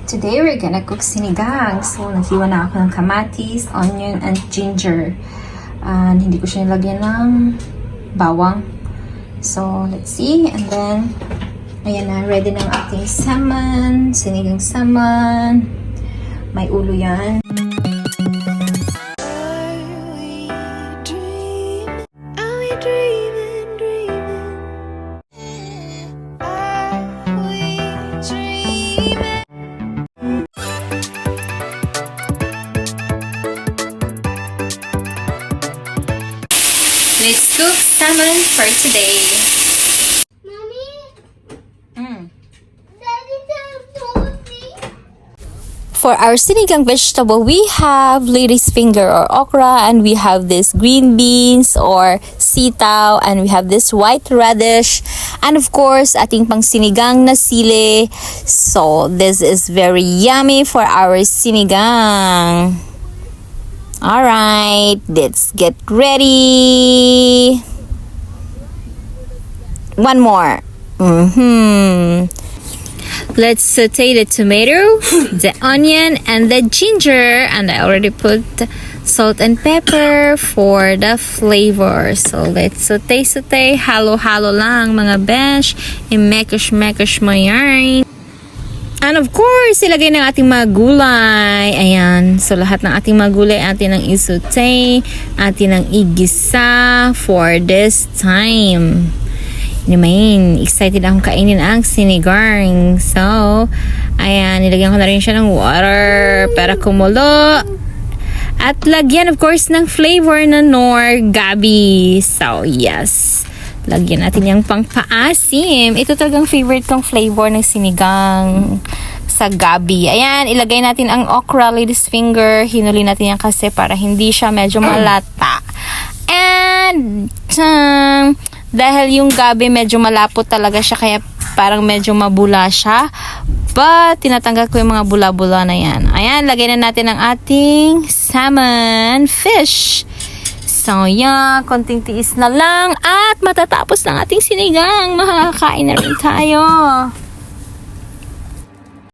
Today we're gonna cook sinigang. So naghiwa na ako ng kamatis, onion, and ginger. And hindi ko siya nilagyan ng bawang. So let's see. And then, ayan na, ready na ang ating salmon, sinigang salmon. May ulo yan. Let's cook salmon for today. Mommy? Daddy told me. For our sinigang vegetable, we have lady's finger or okra, and we have this green beans or sitaw, and we have this white radish, and of course, ating pang sinigang na sili. So, this is very yummy for our sinigang. Alright, let's get ready. One more. Let's saute the tomato, the onion, and the ginger. And I already put salt and pepper for the flavor. So let's saute. Halo-halo lang mga bench. I-mekish mo yan. And of course, ilagay ng ating mga gulay. Ayan. So, lahat ng ating mga gulay atin ang isaute, atin ang igisa for this time. Naman, excited akong kainin ang sinigang. So, ayan, nilagyan ko na rin siya ng water para kumulo. At lagyan, of course, ng flavor na Knorr Gabi. So, yes. Lagyan natin yung pangpaasim. Ito talagang favorite kong flavor ng sinigang sa gabi. Ayan, ilagay natin ang okra, lady's finger. Hinuli natin yan kasi para hindi siya medyo malata. And, dahil yung gabi medyo malapot talaga siya, kaya parang medyo mabula siya. But, tinatanggal ko yung mga bula-bula na yan. Ayan, lagay na natin ang ating salmon fish. So, yan, konting tiis na lang at matatapos ng ating sinigang. Makakain na rin tayo.